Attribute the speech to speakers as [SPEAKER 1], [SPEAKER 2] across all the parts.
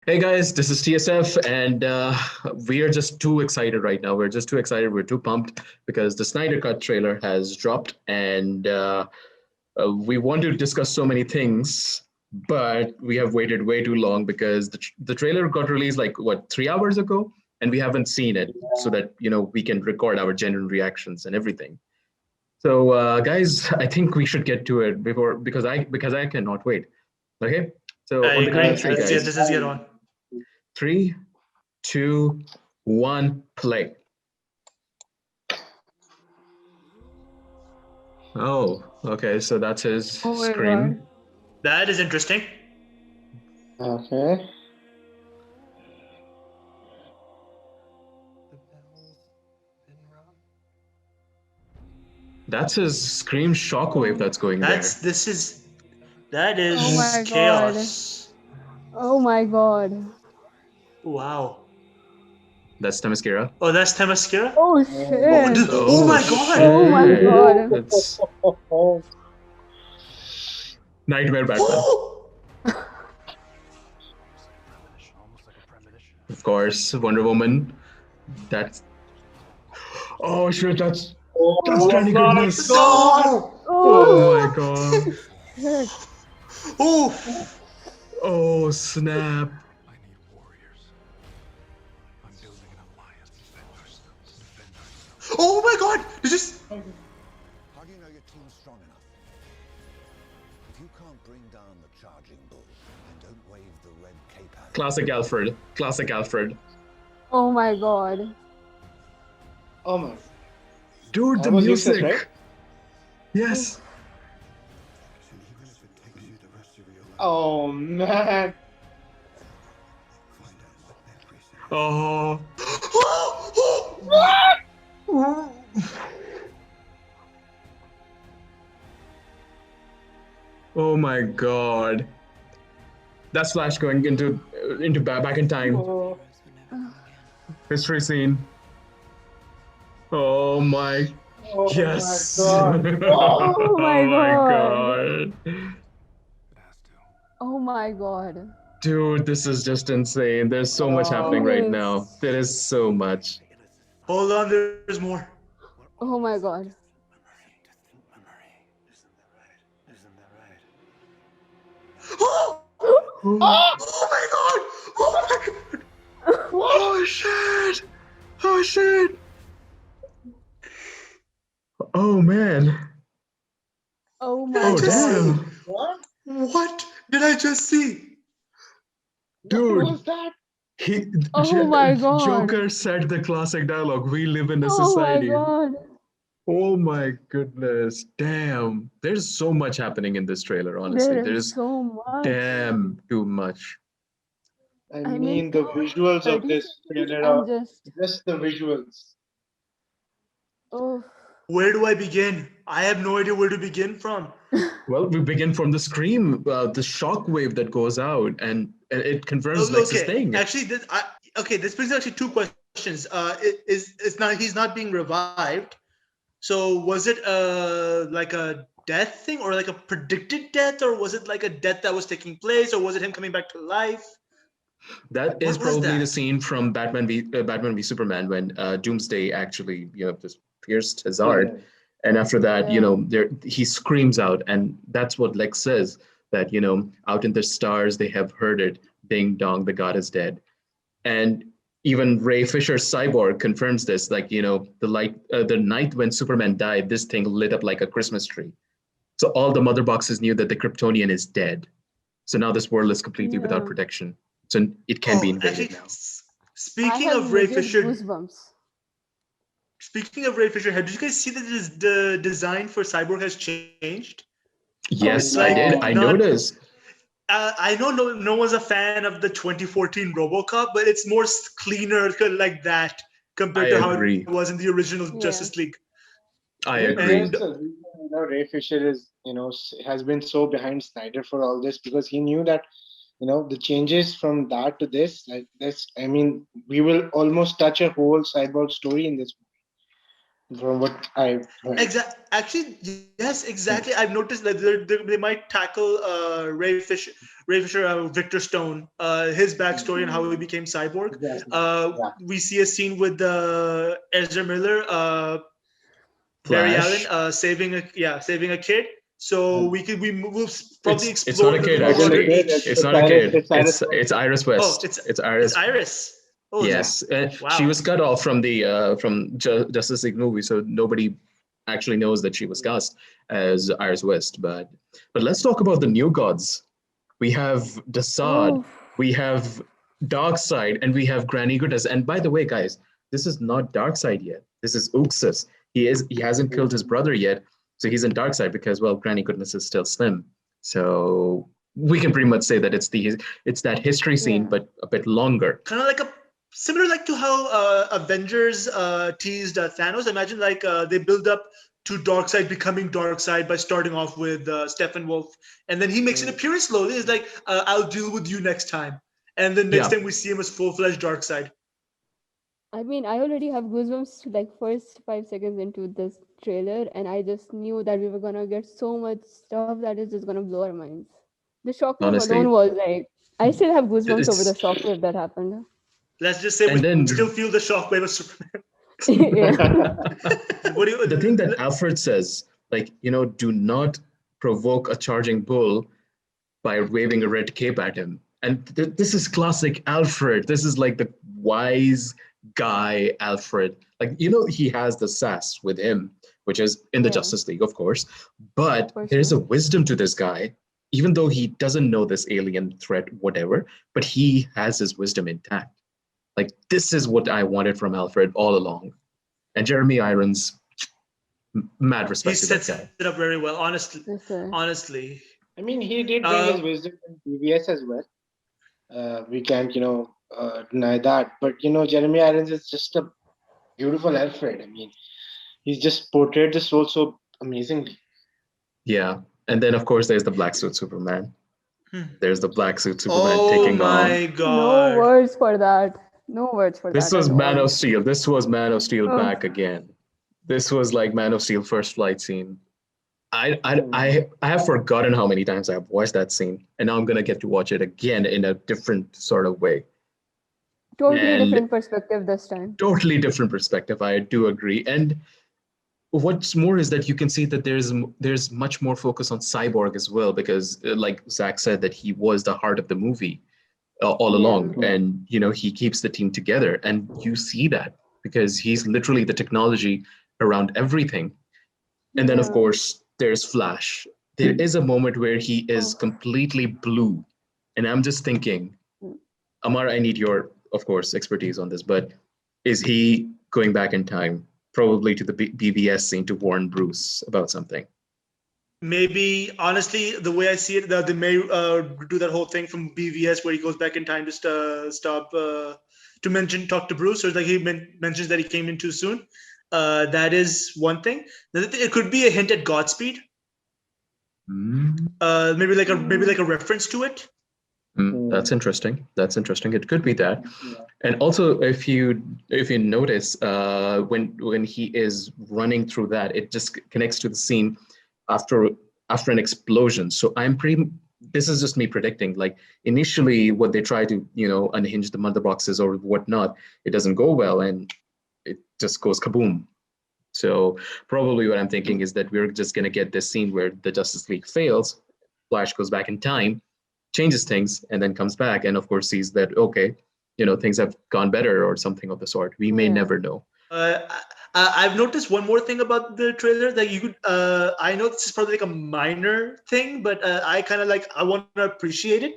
[SPEAKER 1] Hey guys, this is TSF, and we are just too excited right now. We're just too excited. We're too pumped because the Snyder Cut trailer has dropped, and we want to discuss so many things, but we have waited way too long because the trailer got released like what 3 hours ago, and we haven't seen it, so that we can record our genuine reactions and everything. So, guys, I think we should get to it before because I cannot wait. Okay, so
[SPEAKER 2] I
[SPEAKER 1] on the count
[SPEAKER 2] agree.
[SPEAKER 1] of three,
[SPEAKER 2] Let's
[SPEAKER 1] guys.
[SPEAKER 2] just get on.
[SPEAKER 1] 3, 2, 1, play. Oh, okay. So that's his
[SPEAKER 3] Oh my
[SPEAKER 1] scream.
[SPEAKER 3] God.
[SPEAKER 2] That is interesting.
[SPEAKER 4] Okay.
[SPEAKER 1] That's his scream shockwave that's going there.
[SPEAKER 2] That is
[SPEAKER 3] Oh my God.
[SPEAKER 2] chaos.
[SPEAKER 3] Oh my God.
[SPEAKER 2] Wow.
[SPEAKER 1] That's Themyscira.
[SPEAKER 2] Oh, that's Themyscira?
[SPEAKER 3] Oh
[SPEAKER 2] Oh,
[SPEAKER 3] shit.
[SPEAKER 2] oh my God.
[SPEAKER 3] Oh my
[SPEAKER 1] shit.
[SPEAKER 3] God.
[SPEAKER 1] That's Nightmare Batman. Of course, Wonder Woman. That's. Oh shit! That's Tiny Goodness.
[SPEAKER 2] No!
[SPEAKER 1] Oh my God.
[SPEAKER 3] Shit.
[SPEAKER 2] Oh!
[SPEAKER 1] Oh snap.
[SPEAKER 5] I need warriors. I'm building an alliance to defend ourselves.
[SPEAKER 2] Oh my God! You just.
[SPEAKER 6] How do you know your team's strong enough? If you can't bring down the charging bull, then don't wave the red cape at it.
[SPEAKER 1] Classic Alfred. Classic Alfred.
[SPEAKER 3] Oh my God.
[SPEAKER 4] Oh my.
[SPEAKER 1] Dude, the
[SPEAKER 4] That was
[SPEAKER 1] music.
[SPEAKER 4] useless, right?
[SPEAKER 1] Yes.
[SPEAKER 5] And even if it takes you the rest of your life,
[SPEAKER 4] Oh man.
[SPEAKER 5] find out what that reason.
[SPEAKER 1] Oh my God. That's Flash going into back in time.
[SPEAKER 4] Oh.
[SPEAKER 1] History scene. Oh my.
[SPEAKER 4] Oh
[SPEAKER 1] Yes.
[SPEAKER 4] my God.
[SPEAKER 1] Oh
[SPEAKER 3] my
[SPEAKER 1] God.
[SPEAKER 5] It has to.
[SPEAKER 3] Oh my God.
[SPEAKER 1] Dude, this is just insane. There's so much happening right now. There is so much.
[SPEAKER 2] Hold on, there's more.
[SPEAKER 3] Oh my God.
[SPEAKER 2] Oh! Oh my God! Oh my God!
[SPEAKER 1] Oh shit! Oh shit! Oh man!
[SPEAKER 3] Oh my
[SPEAKER 1] Oh
[SPEAKER 3] God.
[SPEAKER 1] damn!
[SPEAKER 4] What?
[SPEAKER 2] What did I just see?
[SPEAKER 1] Dude,
[SPEAKER 4] What was that?
[SPEAKER 3] Oh my God.
[SPEAKER 1] Joker said the classic dialogue, "We live in a
[SPEAKER 3] Oh my
[SPEAKER 1] society."
[SPEAKER 3] God.
[SPEAKER 1] Oh my goodness! Damn! There's so much happening in this trailer. Honestly,
[SPEAKER 3] There
[SPEAKER 1] there's
[SPEAKER 3] is so much.
[SPEAKER 1] damn too much.
[SPEAKER 4] I
[SPEAKER 3] I
[SPEAKER 4] mean,
[SPEAKER 3] mean,
[SPEAKER 4] the visuals of
[SPEAKER 3] 30
[SPEAKER 4] this
[SPEAKER 3] seconds
[SPEAKER 4] trailer are
[SPEAKER 3] and
[SPEAKER 4] just the visuals.
[SPEAKER 3] oh.
[SPEAKER 2] Where do I begin? I have no idea where to begin from.
[SPEAKER 1] Well, we begin from the scream, the shock wave that goes out, and it confirms Lex's thing.
[SPEAKER 2] Actually, this brings actually two questions. He's not being revived. So was it like a death thing, or like a predicted death, or was it like a death that was taking place, or was it him coming back to life?
[SPEAKER 1] That is
[SPEAKER 2] What was
[SPEAKER 1] probably the
[SPEAKER 2] that?
[SPEAKER 1] scene from Batman v Superman when Doomsday actually just pierced his heart, and after that he screams out, and that's what Lex says, that out in the stars they have heard it, ding dong, the god is dead. And even Ray Fisher's Cyborg confirms this, like the night when Superman died, this thing lit up like a Christmas tree. So all the mother boxes knew that the Kryptonian is dead. So now this world is completely without protection. So it can be invaded
[SPEAKER 2] Actually,
[SPEAKER 1] now.
[SPEAKER 2] speaking
[SPEAKER 3] I
[SPEAKER 2] of
[SPEAKER 3] have
[SPEAKER 2] Ray
[SPEAKER 3] legit
[SPEAKER 2] Fisher,
[SPEAKER 3] goosebumps.
[SPEAKER 2] speaking of Ray Fisher, did you guys see that the design for Cyborg has changed?
[SPEAKER 1] Yes,
[SPEAKER 3] Oh,
[SPEAKER 1] I did.
[SPEAKER 3] no.
[SPEAKER 1] I noticed.
[SPEAKER 2] I know no one's a fan of the 2014 RoboCop, but it's more cleaner like that compared
[SPEAKER 1] I
[SPEAKER 2] to how
[SPEAKER 1] agree.
[SPEAKER 2] it was in the original
[SPEAKER 3] Yeah.
[SPEAKER 2] Justice League.
[SPEAKER 1] I
[SPEAKER 4] There's
[SPEAKER 1] agree.
[SPEAKER 4] a reason, Ray Fisher is, has been so behind Snyder for all this, because he knew that, the changes from that to this, I mean, we will almost touch a whole Cyborg story in this movie. from what I've heard.
[SPEAKER 2] Actually, yes, exactly. I've noticed that they might tackle Ray Fisher, Victor Stone, his backstory and how he became Cyborg.
[SPEAKER 4] Exactly.
[SPEAKER 2] We see a scene with Ezra Miller, Barry
[SPEAKER 1] Flash.
[SPEAKER 2] Allen, saving a kid. So we'll probably
[SPEAKER 1] It's not
[SPEAKER 2] explore
[SPEAKER 1] a
[SPEAKER 2] a
[SPEAKER 1] kid
[SPEAKER 2] little more
[SPEAKER 1] actually.
[SPEAKER 2] each.
[SPEAKER 1] It's not a kid.
[SPEAKER 4] It's Iris.
[SPEAKER 1] It's Iris
[SPEAKER 2] Oh,
[SPEAKER 1] West. It's Iris.
[SPEAKER 2] Iris. Oh,
[SPEAKER 1] Yes,
[SPEAKER 2] wow.
[SPEAKER 1] she was cut off from the Justice League movie, so nobody actually knows that she was cast as Iris West. But let's talk about the new gods. We have DeSaad,
[SPEAKER 3] Oh,
[SPEAKER 1] we have Darkseid, and we have Granny Goodness. And by the way, guys, this is not Darkseid yet. This is Uxas. He hasn't killed his brother yet, so he's in Darkseid because well, Granny Goodness is still slim. So we can pretty much say that it's that history scene,
[SPEAKER 3] yeah.
[SPEAKER 1] but a bit longer.
[SPEAKER 2] Kind of like similar like to how Avengers teased Thanos. Imagine like they build up to Darkseid becoming Darkseid by starting off with Steppenwolf, and then he makes an appearance slowly. It's like I'll deal with you next time, and then next
[SPEAKER 1] Yeah.
[SPEAKER 2] time we see him as full-fledged Darkseid.
[SPEAKER 3] I mean, I already have goosebumps like first 5 seconds into this trailer, and I just knew that we were gonna get so much stuff that is just gonna blow our minds. The shockwave
[SPEAKER 1] Honestly,
[SPEAKER 3] alone was like, I still have goosebumps over the
[SPEAKER 1] it's
[SPEAKER 3] shockwave that happened.
[SPEAKER 2] Let's just say
[SPEAKER 1] and
[SPEAKER 2] we
[SPEAKER 1] then
[SPEAKER 2] still feel the shockwave of Superman.
[SPEAKER 3] Yeah.
[SPEAKER 2] What do you?
[SPEAKER 1] the thing that Alfred says, like, do not provoke a charging bull by waving a red cape at him. And this is classic Alfred. This is like the wise guy Alfred. Like, he has the sass with him, which is in the
[SPEAKER 3] Yeah.
[SPEAKER 1] Justice League, of course. But
[SPEAKER 3] For
[SPEAKER 1] there's
[SPEAKER 3] sure.
[SPEAKER 1] a wisdom to this guy, even though he doesn't know this alien threat, whatever, but he has his wisdom intact. Like, this is what I wanted from Alfred all along. And Jeremy Irons, mad
[SPEAKER 2] He
[SPEAKER 1] respect to that
[SPEAKER 2] sets
[SPEAKER 1] guy.
[SPEAKER 2] it up very well. Honestly,
[SPEAKER 3] Yes, sir.
[SPEAKER 2] honestly.
[SPEAKER 4] I mean, he did bring his wisdom in BVS as well. We can't, deny that. But Jeremy Irons is just a beautiful Alfred. I mean, he's just portrayed this role so amazingly.
[SPEAKER 1] Yeah. And then, of course, there's the black suit Superman.
[SPEAKER 2] Hmm.
[SPEAKER 1] There's the black suit Superman
[SPEAKER 2] Oh
[SPEAKER 1] taking on.
[SPEAKER 2] my
[SPEAKER 3] No
[SPEAKER 2] god!
[SPEAKER 3] words for that. No words for
[SPEAKER 1] This
[SPEAKER 3] that
[SPEAKER 1] was
[SPEAKER 3] at
[SPEAKER 1] Man
[SPEAKER 3] all.
[SPEAKER 1] of Steel. This was Man of Steel
[SPEAKER 3] Oh.
[SPEAKER 1] back again. This was like Man of Steel first flight scene. I have forgotten how many times I've watched that scene, and now I'm gonna get to watch it again in a different sort of way.
[SPEAKER 3] Totally
[SPEAKER 1] And
[SPEAKER 3] different perspective this time.
[SPEAKER 1] totally different perspective. I do agree. And what's more is that you can see that there's much more focus on Cyborg as well, because like Zack said, that he was the heart of the movie all
[SPEAKER 3] Yeah.
[SPEAKER 1] along, and he keeps the team together, and you see that because he's literally the technology around everything. And then of
[SPEAKER 3] Yeah.
[SPEAKER 1] course there's Flash. There is a moment where he is completely blue, and I'm just thinking, Amar, I need your, of course, expertise on this, but is he going back in time, probably to the BVS scene, to warn Bruce about something?
[SPEAKER 2] Maybe honestly, the way I see it, they may do that whole thing from BVS where he goes back in time to stop talk to Bruce, or like he mentions that he came in too soon. That is one thing. The other thing, it could be a hint at Godspeed. Maybe like a reference to it.
[SPEAKER 1] That's interesting. That's interesting. It could be that. And also, if you notice, when he is running through that, it just connects to the scene after an explosion. So this is just me predicting. Like initially, what they try to unhinge the mother boxes or whatnot, it doesn't go well, and it just goes kaboom. So probably what I'm thinking is that we're just gonna get this scene where the Justice League fails, Flash goes back in time, changes things, and then comes back, and of course sees that things have gone better or something of the sort. We may never know.
[SPEAKER 2] I've noticed one more thing about the trailer that you could. I know this is probably like a minor thing, but I kind of I want to appreciate it.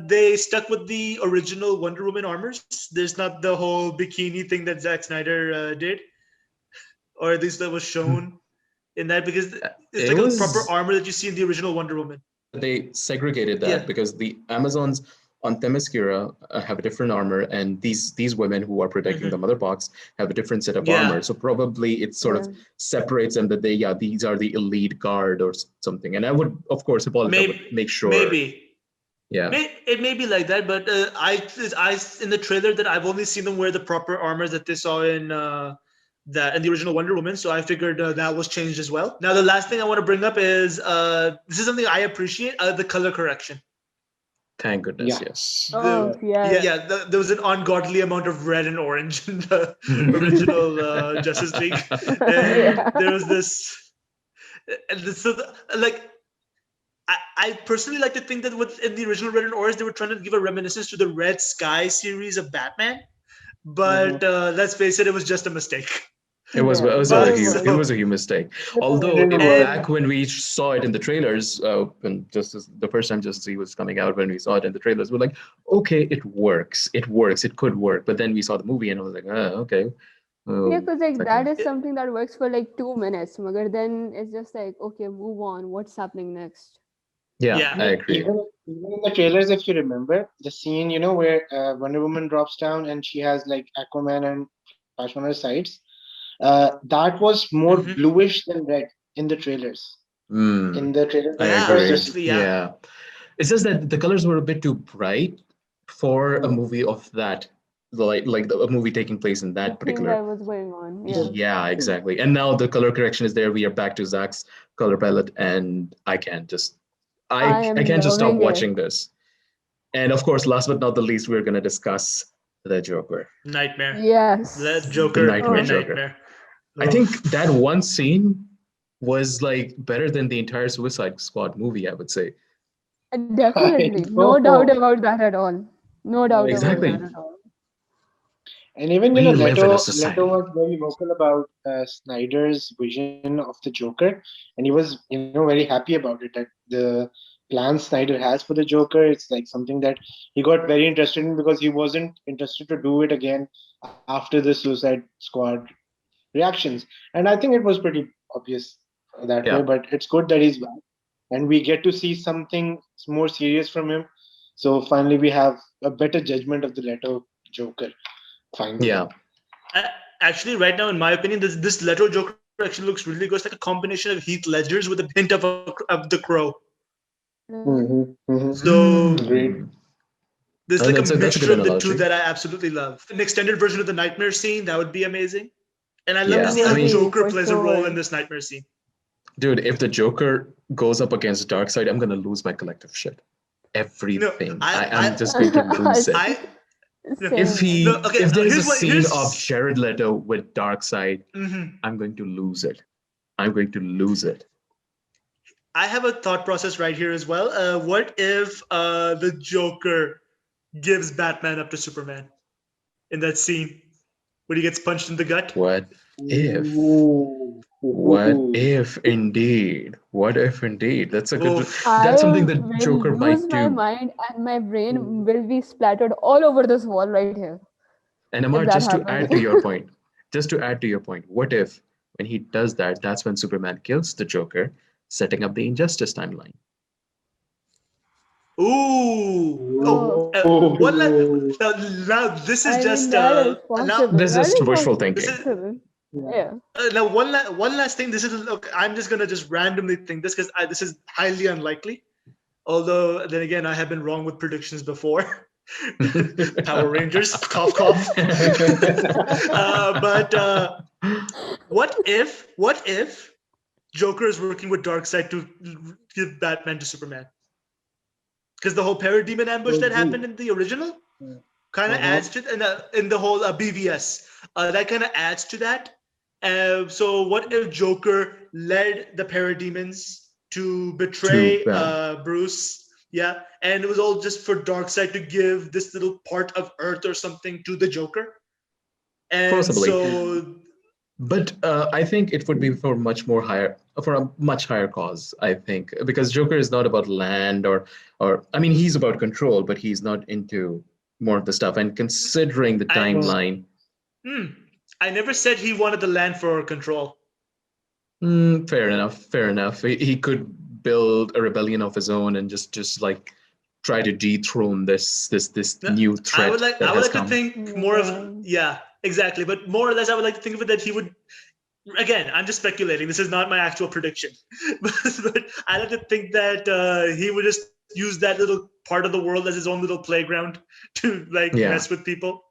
[SPEAKER 2] They stuck with the original Wonder Woman armors. There's not the whole bikini thing that Zack Snyder did, or at least that was shown in that, because it's like a proper armor that you see in the original Wonder Woman.
[SPEAKER 1] They segregated that because the Amazons on Themyscira have a different armor, and these women who are protecting the mother box have a different set of armor. So probably it sort of separates them, that these are the elite guard or something. And I would, of course, make sure.
[SPEAKER 2] Maybe.
[SPEAKER 1] Yeah.
[SPEAKER 2] It may be like that, but I in the trailer that I've only seen them wear the proper armor that they saw in that in the original Wonder Woman. So I figured that was changed as well. Now the last thing I want to bring up is this is something I appreciate: the color correction.
[SPEAKER 1] Thank goodness,
[SPEAKER 4] Yeah.
[SPEAKER 1] yes.
[SPEAKER 3] Oh, yeah.
[SPEAKER 2] There was an ungodly amount of red and orange in the original Justice League, and
[SPEAKER 3] Yeah.
[SPEAKER 2] there was this. And this so like I personally like to think that in the original Red and Orange, they were trying to give a reminiscence to the Red Sky series of Batman. But let's face it, it was just a mistake.
[SPEAKER 1] It was
[SPEAKER 3] Yeah,
[SPEAKER 1] it was
[SPEAKER 2] But
[SPEAKER 1] a
[SPEAKER 3] very
[SPEAKER 1] huge
[SPEAKER 3] much.
[SPEAKER 1] it was a huge mistake. Although
[SPEAKER 4] And-
[SPEAKER 1] back when we saw it in the trailers, when the first time Justice League was coming out, when we saw it in the trailers, we're like, okay, it works, it could work. But then we saw the movie, and I was like, okay.
[SPEAKER 3] Yeah, because like
[SPEAKER 1] okay.
[SPEAKER 3] that is something that works for like 2 minutes. Magar then it's just like, okay, move on. What's happening next?
[SPEAKER 1] Yeah,
[SPEAKER 2] Yeah.
[SPEAKER 1] I agree.
[SPEAKER 4] Even in the trailers, if you remember the scene, where Wonder Woman drops down and she has like Aquaman and Flash on her sides, that was more
[SPEAKER 2] Mhm.
[SPEAKER 4] bluish than red in the trailers.
[SPEAKER 1] Mm,
[SPEAKER 4] In the trailers,
[SPEAKER 1] I
[SPEAKER 2] Yeah,
[SPEAKER 1] agree.
[SPEAKER 2] actually, yeah.
[SPEAKER 1] It's just that the colors were a bit too bright for a movie of that, a movie taking place in
[SPEAKER 3] The
[SPEAKER 1] that
[SPEAKER 3] thing
[SPEAKER 1] particular.
[SPEAKER 3] that was going on. Yeah.
[SPEAKER 1] Yeah, exactly. And now the color correction is there. We are back to Zack's color palette, and I can't just
[SPEAKER 3] I am
[SPEAKER 1] can't just stop
[SPEAKER 3] loving it.
[SPEAKER 1] watching this. And of course, last but not the least, we're gonna discuss the Joker,
[SPEAKER 2] Nightmare.
[SPEAKER 3] Yes.
[SPEAKER 2] The
[SPEAKER 1] the
[SPEAKER 2] Joker,
[SPEAKER 1] Nightmare
[SPEAKER 2] a
[SPEAKER 1] Joker.
[SPEAKER 2] nightmare.
[SPEAKER 1] I think that one scene was like better than the entire Suicide Squad movie, I would say.
[SPEAKER 3] Definitely. No
[SPEAKER 4] know.
[SPEAKER 3] doubt about that at all. No doubt about
[SPEAKER 1] Exactly.
[SPEAKER 3] that at all.
[SPEAKER 4] And even
[SPEAKER 1] We live in a
[SPEAKER 4] Leto
[SPEAKER 1] society.
[SPEAKER 4] was very vocal about Snyder's vision of the Joker, and he was very happy about it. That the plan Snyder has for the Joker, it's like something that he got very interested in because he wasn't interested to do it again after the Suicide Squad reactions, and I think it was pretty obvious that way.
[SPEAKER 1] Yeah.
[SPEAKER 4] But it's good that he's back, and we get to see something more serious from him. So finally, we have a better judgment of the Leto Joker. Finally.
[SPEAKER 1] Yeah.
[SPEAKER 2] Actually, right now, in my opinion, this Leto Joker actually looks really good. It's like a combination of Heath Ledger's with a hint of the Crow. So
[SPEAKER 4] Great.
[SPEAKER 2] there's
[SPEAKER 1] Oh,
[SPEAKER 2] like
[SPEAKER 1] that's
[SPEAKER 2] a
[SPEAKER 1] a good
[SPEAKER 2] mixture of the
[SPEAKER 1] analogy.
[SPEAKER 2] two that I absolutely love. An extended version of the Nightmare scene, that would be amazing. And I love
[SPEAKER 1] Yeah,
[SPEAKER 2] to see
[SPEAKER 1] I
[SPEAKER 2] how
[SPEAKER 1] mean-
[SPEAKER 2] Joker
[SPEAKER 3] For
[SPEAKER 2] plays a role
[SPEAKER 3] sure.
[SPEAKER 2] in this Nightmare scene.
[SPEAKER 1] Dude, if the Joker goes up against Darkseid, I'm gonna lose my collective shit. Everything. I'm just going to lose it. If
[SPEAKER 3] Same.
[SPEAKER 1] if there's a
[SPEAKER 2] here's what-
[SPEAKER 1] scene
[SPEAKER 2] here's-
[SPEAKER 1] of Jared Leto with Darkseid,
[SPEAKER 2] Mhm.
[SPEAKER 1] I'm going to lose it. I'm going to lose it.
[SPEAKER 2] I have a thought process right here as well. What if the Joker gives Batman up to Superman in that scene when he gets punched in the gut?
[SPEAKER 1] What if?
[SPEAKER 4] Ooh.
[SPEAKER 1] What if indeed? What if indeed? That's a good.
[SPEAKER 2] Oof.
[SPEAKER 1] That's something
[SPEAKER 3] I
[SPEAKER 1] that
[SPEAKER 3] will
[SPEAKER 1] Joker
[SPEAKER 3] lose
[SPEAKER 1] might
[SPEAKER 3] my
[SPEAKER 1] do.
[SPEAKER 3] mind and my brain will be splattered all over this wall right here.
[SPEAKER 1] And
[SPEAKER 3] If
[SPEAKER 1] Amar,
[SPEAKER 3] that
[SPEAKER 1] just to
[SPEAKER 3] happens.
[SPEAKER 1] add to your point, what if when he does that, that's when Superman kills the Joker, setting up the Injustice timeline?
[SPEAKER 2] Ooh.
[SPEAKER 3] Oh.
[SPEAKER 2] Now this is
[SPEAKER 3] I
[SPEAKER 2] just
[SPEAKER 3] mean, that is
[SPEAKER 2] now
[SPEAKER 3] possible.
[SPEAKER 1] This
[SPEAKER 3] That
[SPEAKER 1] is wishful
[SPEAKER 3] possible.
[SPEAKER 2] this
[SPEAKER 1] thinking.
[SPEAKER 2] is
[SPEAKER 3] Yeah.
[SPEAKER 2] now one last thing. This is look. I'm just gonna just randomly think this because this is highly unlikely. Although then again, I have been wrong with predictions before. Power Rangers, cough cough. But what if Joker is working with Darkseid to give Batman to Superman? Because the whole parademon ambush that happened in the original kind of adds to in the whole BVS. That kind of adds to that. So what if Joker led the parademons to betray Bruce? Yeah, and it was all just for Darkseid to give this little part of Earth or something to the Joker. And
[SPEAKER 1] Possibly.
[SPEAKER 2] so
[SPEAKER 1] But I think it would be for a much higher cause. I think because Joker is not about land or I mean he's about control, but he's not into more of the stuff. And considering the timeline,
[SPEAKER 2] I never said he wanted the land for control.
[SPEAKER 1] fair enough. He could build a rebellion of his own and just like try to dethrone this new threat.
[SPEAKER 2] I would like to think more of exactly, but more or less I would like to think of it that he would. Again, I'm just speculating. This is not my actual prediction, but I like to think that he would just use that little part of the world as his own little playground to mess with people.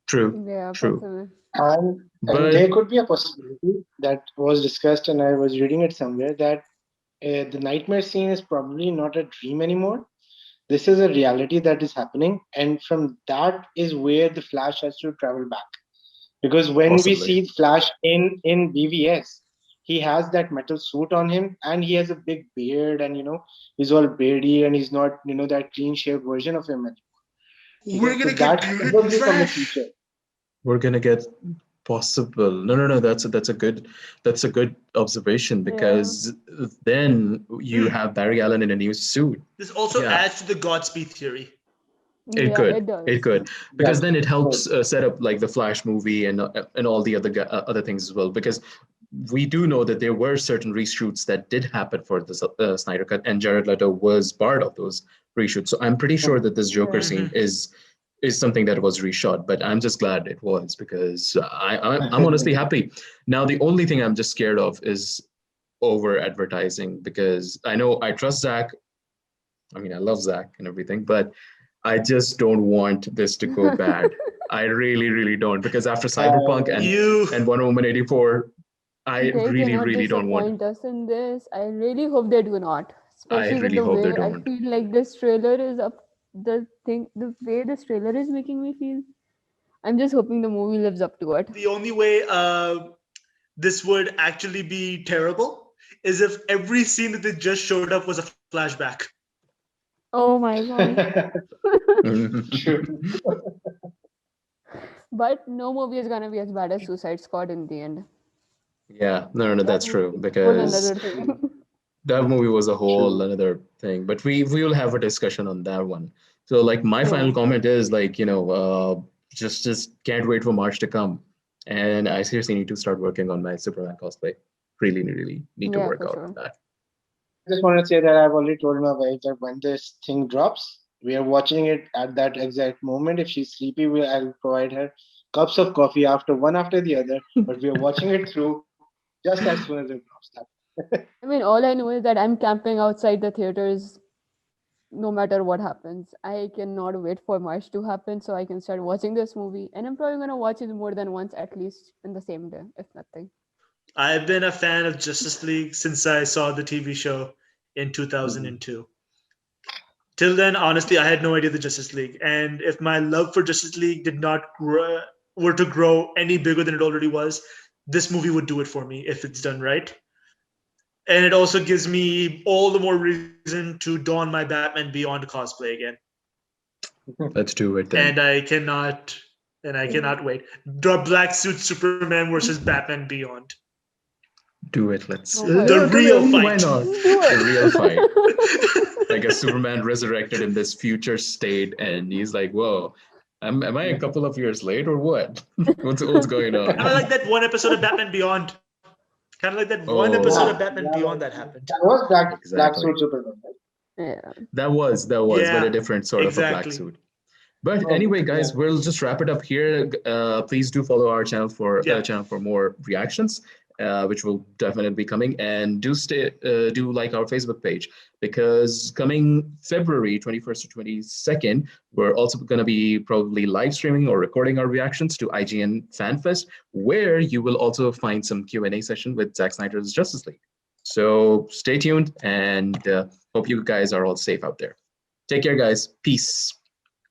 [SPEAKER 1] True.
[SPEAKER 3] Yeah,
[SPEAKER 1] True.
[SPEAKER 3] possible.
[SPEAKER 4] And
[SPEAKER 1] But
[SPEAKER 4] there could be a possibility that was discussed, and I was reading it somewhere, that the nightmare scene is probably not a dream anymore. This is a reality that is happening, and from that is where the Flash has to travel back. Because when we
[SPEAKER 1] possibly.
[SPEAKER 4] see Flash in BVS, he has that metal suit on him, and he has a big beard, and he's all beardy, and he's not that clean shaved version of him anymore.
[SPEAKER 2] We're
[SPEAKER 4] So
[SPEAKER 2] gonna get
[SPEAKER 4] that's
[SPEAKER 2] bearded
[SPEAKER 4] probably from the
[SPEAKER 2] Flash.
[SPEAKER 4] future.
[SPEAKER 1] We're gonna get possible. No. That's a good observation
[SPEAKER 3] Yeah.
[SPEAKER 1] because then you have Barry Allen in a new suit.
[SPEAKER 2] This also
[SPEAKER 1] Yeah,
[SPEAKER 2] adds to the Godspeed theory.
[SPEAKER 1] it
[SPEAKER 3] Yeah,
[SPEAKER 1] could.
[SPEAKER 3] it
[SPEAKER 1] It
[SPEAKER 3] does.
[SPEAKER 1] could because
[SPEAKER 4] That's
[SPEAKER 1] then it
[SPEAKER 4] good.
[SPEAKER 1] helps set up like the Flash movie and all the other things as well. Because we do know that there were certain reshoots that did happen for the Snyder Cut, and Jared Leto was part of those reshoots. So I'm pretty sure that this Joker
[SPEAKER 3] Yeah.
[SPEAKER 1] scene is something that was reshot. But I'm just glad it was because I'm honestly happy. Now the only thing I'm just scared of is over advertising because I know I trust Zach. I mean, I love Zach and everything, but I just don't want this to go bad. I really, really don't because after Cyberpunk
[SPEAKER 4] Uh,
[SPEAKER 2] You
[SPEAKER 1] and Wonder Woman 84, I
[SPEAKER 3] They
[SPEAKER 1] really,
[SPEAKER 3] cannot
[SPEAKER 1] really don't want.
[SPEAKER 3] disappoint us in this. I really hope they do not.
[SPEAKER 1] I
[SPEAKER 3] Especially with
[SPEAKER 1] really
[SPEAKER 3] the
[SPEAKER 1] hope they
[SPEAKER 3] way I
[SPEAKER 1] don't.
[SPEAKER 3] feel like this trailer is up. The way this trailer is making me feel. I'm just hoping the movie lives up to it.
[SPEAKER 2] the only way this would actually be terrible is if every scene that they just showed up was a flashback.
[SPEAKER 3] Oh my god.
[SPEAKER 4] True.
[SPEAKER 3] But no movie is gonna be as bad as Suicide Squad in the end.
[SPEAKER 1] Yeah, no,
[SPEAKER 3] That
[SPEAKER 1] that's
[SPEAKER 3] movie
[SPEAKER 1] true
[SPEAKER 3] is whole
[SPEAKER 1] because
[SPEAKER 3] another thing.
[SPEAKER 1] that movie was a whole
[SPEAKER 4] True.
[SPEAKER 1] another thing. But we will have a discussion on that one. So like my final
[SPEAKER 3] Sure.
[SPEAKER 1] comment is like just can't wait for March to come, and I seriously need to start working on my Superman cosplay. Really, really need to
[SPEAKER 3] Yeah,
[SPEAKER 1] work
[SPEAKER 3] for
[SPEAKER 1] out on
[SPEAKER 3] sure.
[SPEAKER 1] that.
[SPEAKER 4] I just want to say that I've already told my wife that when this thing drops, we are watching it at that exact moment. If she's sleepy, I'll provide her cups of coffee one after the other. But we are watching it through just as soon as it drops.
[SPEAKER 3] I mean, all I know is that I'm camping outside the theaters no matter what happens. I cannot wait for March to happen so I can start watching this movie. And I'm probably gonna watch it more than once, at least in the same day, if nothing.
[SPEAKER 2] I've been a fan of Justice League since I saw the TV show in
[SPEAKER 4] Mhm.
[SPEAKER 2] 2002. Till then, honestly, I had no idea the Justice League. And if my love for Justice League did not were to grow any bigger than it already was, this movie would do it for me if it's done right. And it also gives me all the more reason to don my Batman Beyond cosplay again.
[SPEAKER 1] Let's do it then.
[SPEAKER 2] And I cannot wait. The black suit Superman versus Batman Beyond.
[SPEAKER 1] Do it. Let's
[SPEAKER 3] Go for
[SPEAKER 2] The
[SPEAKER 3] it.
[SPEAKER 2] real
[SPEAKER 1] why
[SPEAKER 2] fight.
[SPEAKER 1] not?
[SPEAKER 3] Just do
[SPEAKER 1] The real fight.
[SPEAKER 3] it.
[SPEAKER 1] Like a Superman resurrected in this future state, and he's like, "Whoa, am I a couple of years late or what? what's going on?"
[SPEAKER 2] Kind of like that one episode of Batman Beyond. Kind of like that one
[SPEAKER 1] Oh,
[SPEAKER 2] episode
[SPEAKER 4] Yeah,
[SPEAKER 2] of Batman
[SPEAKER 4] yeah,
[SPEAKER 2] Beyond that happened.
[SPEAKER 4] that was Black
[SPEAKER 1] exactly.
[SPEAKER 4] Suit Superman, right?
[SPEAKER 3] Yeah.
[SPEAKER 1] That was, but a
[SPEAKER 2] Yeah,
[SPEAKER 1] different sort of a black
[SPEAKER 2] exactly.
[SPEAKER 1] suit. But
[SPEAKER 4] Oh,
[SPEAKER 1] anyway,
[SPEAKER 4] yeah.
[SPEAKER 1] guys, we'll just wrap it up here. Please do follow our channel for more reactions, which will definitely be coming. And do like our Facebook page because coming February 21st to 22nd, we're also going to be probably live streaming or recording our reactions to IGN FanFest, where you will also find some Q&A session with Zack Snyder's Justice League. So stay tuned and hope you guys are all safe out there. Take care, guys. Peace.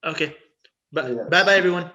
[SPEAKER 2] Okay. Bye
[SPEAKER 4] Yeah.
[SPEAKER 2] bye, everyone.